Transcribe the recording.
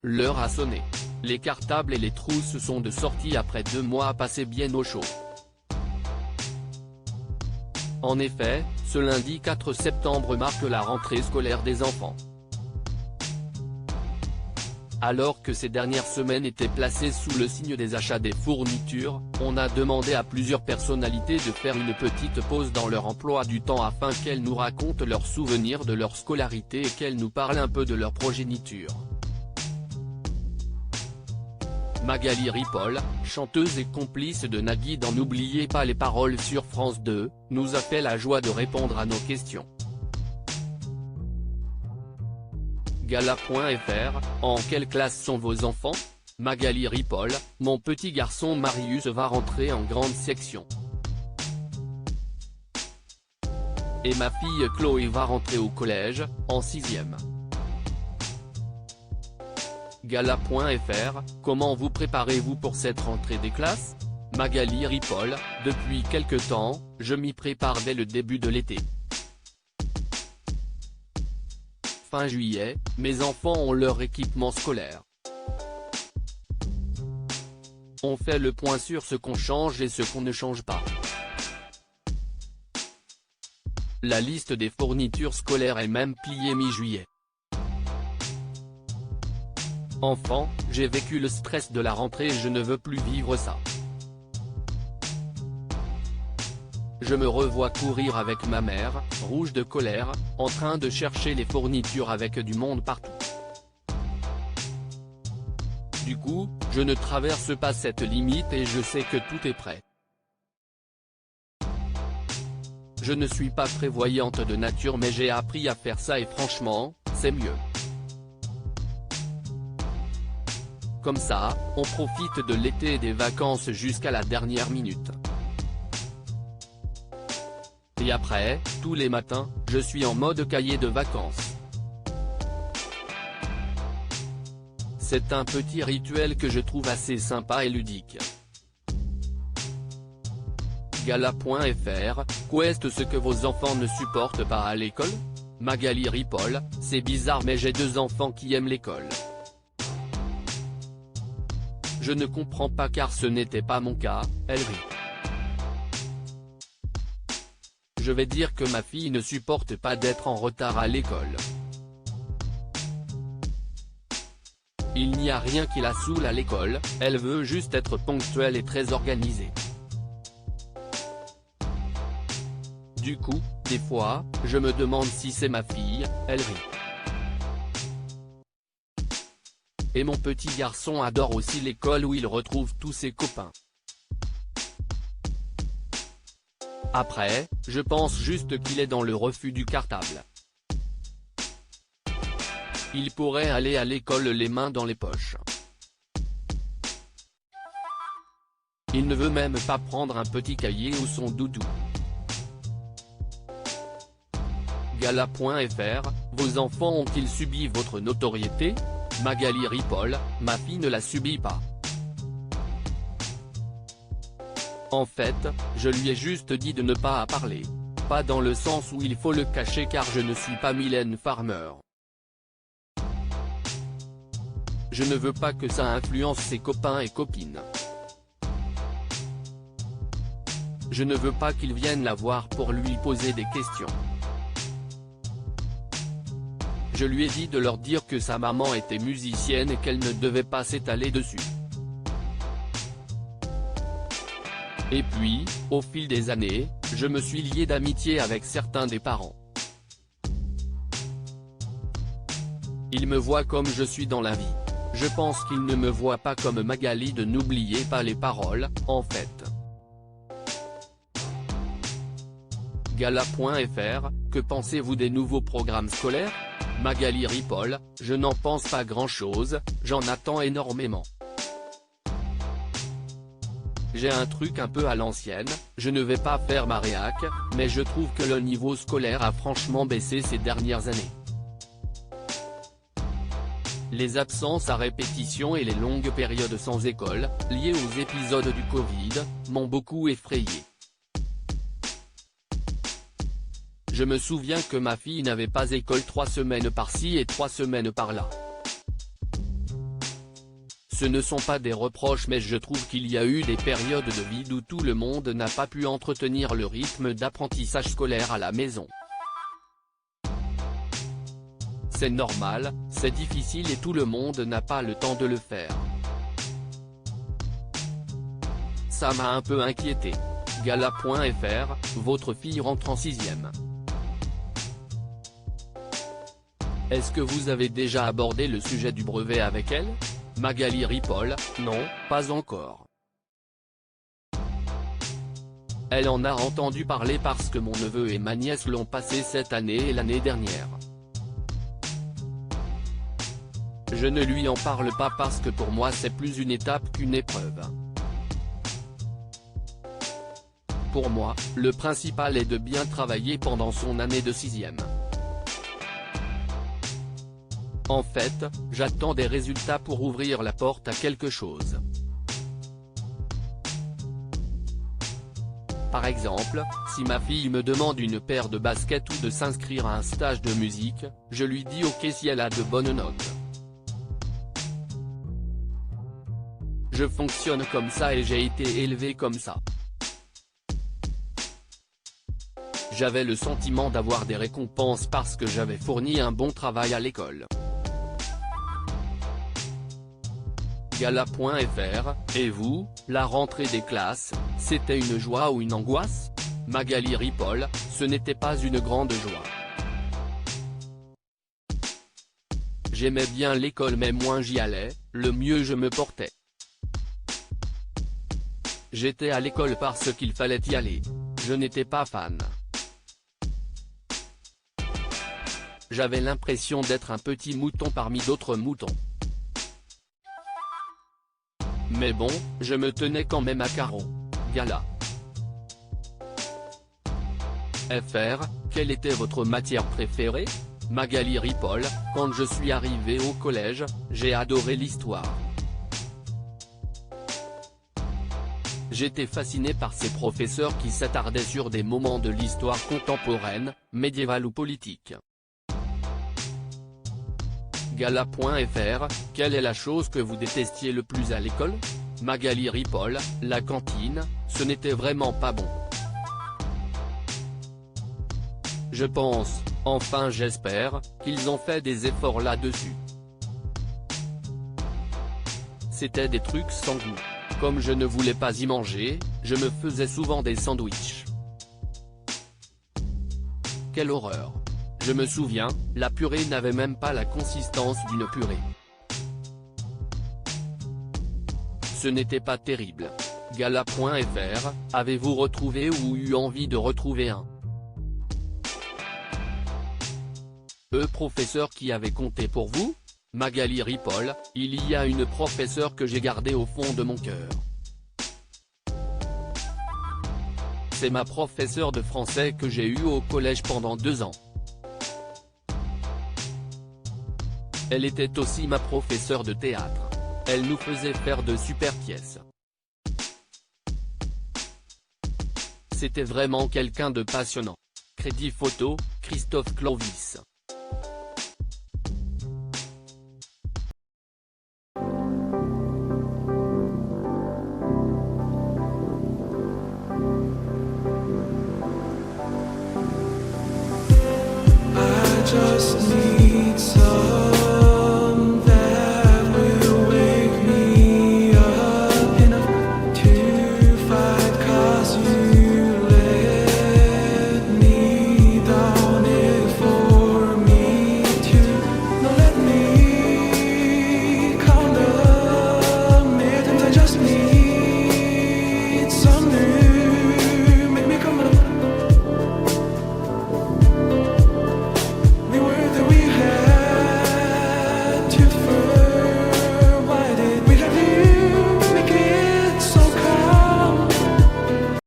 L'heure a sonné. Les cartables et les trousses sont de sortie après 2 mois passés bien au chaud. En effet, ce lundi 4 septembre marque la rentrée scolaire des enfants. Alors que ces dernières semaines étaient placées sous le signe des achats des fournitures, on a demandé à plusieurs personnalités de faire une petite pause dans leur emploi du temps afin qu'elles nous racontent leurs souvenirs de leur scolarité et qu'elles nous parlent un peu de leur progéniture. Magali Ripoll, chanteuse et complice de Nagui dans N'oubliez pas les paroles sur France 2, nous a fait la joie de répondre à nos questions. Gala.fr, en quelle classe sont vos enfants? Magali Ripoll, mon petit garçon Marius va rentrer en grande section. Et ma fille Chloé va rentrer au collège, en 6e. Gala.fr, comment vous préparez-vous pour cette rentrée des classes? Magali Ripoll, depuis quelque temps, je m'y prépare dès le début de l'été. Fin juillet, mes enfants ont leur équipement scolaire. On fait le point sur ce qu'on change et ce qu'on ne change pas. La liste des fournitures scolaires est même pliée mi-juillet. Enfant, j'ai vécu le stress de la rentrée et je ne veux plus vivre ça. Je me revois courir avec ma mère, rouge de colère, en train de chercher les fournitures avec du monde partout. Du coup, je ne traverse pas cette limite et je sais que tout est prêt. Je ne suis pas prévoyante de nature mais j'ai appris à faire ça et franchement, c'est mieux. Comme ça, on profite de l'été et des vacances jusqu'à la dernière minute. Et après, tous les matins, je suis en mode cahier de vacances. C'est un petit rituel que je trouve assez sympa et ludique. Gala.fr, qu'est-ce que vos enfants ne supportent pas à l'école? Magali Ripoll, c'est bizarre mais j'ai 2 enfants qui aiment l'école. Je ne comprends pas car ce n'était pas mon cas, elle rit. Je vais dire que ma fille ne supporte pas d'être en retard à l'école. Il n'y a rien qui la saoule à l'école, elle veut juste être ponctuelle et très organisée. Du coup, des fois, je me demande si c'est ma fille, elle rit. Et mon petit garçon adore aussi l'école où il retrouve tous ses copains. Après, je pense juste qu'il est dans le refus du cartable. Il pourrait aller à l'école les mains dans les poches. Il ne veut même pas prendre un petit cahier ou son doudou. Gala.fr, vos enfants ont-ils subi votre notoriété? Magali Ripoll, ma fille ne la subit pas. En fait, je lui ai juste dit de ne pas parler. Pas dans le sens où il faut le cacher car je ne suis pas Mylène Farmer. Je ne veux pas que ça influence ses copains et copines. Je ne veux pas qu'ils viennent la voir pour lui poser des questions. Je lui ai dit de leur dire que sa maman était musicienne et qu'elle ne devait pas s'étaler dessus. Et puis, au fil des années, je me suis lié d'amitié avec certains des parents. Ils me voient comme je suis dans la vie. Je pense qu'ils ne me voient pas comme Magali de N'oubliez pas les paroles, en fait. Gala.fr, que pensez-vous des nouveaux programmes scolaires? Magali Ripoll, je n'en pense pas grand-chose, j'en attends énormément. J'ai un truc un peu à l'ancienne, je ne vais pas faire ma réac, mais je trouve que le niveau scolaire a franchement baissé ces dernières années. Les absences à répétition et les longues périodes sans école, liées aux épisodes du Covid, m'ont beaucoup effrayé. Je me souviens que ma fille n'avait pas école 3 semaines par-ci et 3 semaines par-là. Ce ne sont pas des reproches, mais je trouve qu'il y a eu des périodes de vide où tout le monde n'a pas pu entretenir le rythme d'apprentissage scolaire à la maison. C'est normal, c'est difficile et tout le monde n'a pas le temps de le faire. Ça m'a un peu inquiété. Gala.fr, votre fille rentre en 6e. Est-ce que vous avez déjà abordé le sujet du brevet avec elle? Magali Ripoll, non, pas encore. Elle en a entendu parler parce que mon neveu et ma nièce l'ont passé cette année et l'année dernière. Je ne lui en parle pas parce que pour moi c'est plus une étape qu'une épreuve. Pour moi, le principal est de bien travailler pendant son année de 6e. En fait, j'attends des résultats pour ouvrir la porte à quelque chose. Par exemple, si ma fille me demande une paire de baskets ou de s'inscrire à un stage de musique, je lui dis ok si elle a de bonnes notes. Je fonctionne comme ça et j'ai été élevé comme ça. J'avais le sentiment d'avoir des récompenses parce que j'avais fourni un bon travail à l'école. Gala.fr, et vous, la rentrée des classes, c'était une joie ou une angoisse? Magali Ripoll, ce n'était pas une grande joie. J'aimais bien l'école mais moins j'y allais, le mieux je me portais. J'étais à l'école parce qu'il fallait y aller. Je n'étais pas fan. J'avais l'impression d'être un petit mouton parmi d'autres moutons. Mais bon, je me tenais quand même à carreau. Gala. FR, quelle était votre matière préférée? Magali Ripoll, quand je suis arrivé au collège, j'ai adoré l'histoire. J'étais fasciné par ces professeurs qui s'attardaient sur des moments de l'histoire contemporaine, médiévale ou politique. Gala.fr, quelle est la chose que vous détestiez le plus à l'école? Magali Ripoll, la cantine, ce n'était vraiment pas bon. Je pense, enfin j'espère, qu'ils ont fait des efforts là-dessus. C'était des trucs sans goût. Comme je ne voulais pas y manger, je me faisais souvent des sandwichs. Quelle horreur! Je me souviens, la purée n'avait même pas la consistance d'une purée. Ce n'était pas terrible. Gala.fr, avez-vous retrouvé ou eu envie de retrouver un professeur qui avait compté pour vous? Magali Ripoll, il y a une professeure que j'ai gardée au fond de mon cœur. C'est ma professeure de français que j'ai eue au collège pendant 2 ans. Elle était aussi ma professeure de théâtre. Elle nous faisait faire de super pièces. C'était vraiment quelqu'un de passionnant. Crédit photo, Christophe Clovis. Just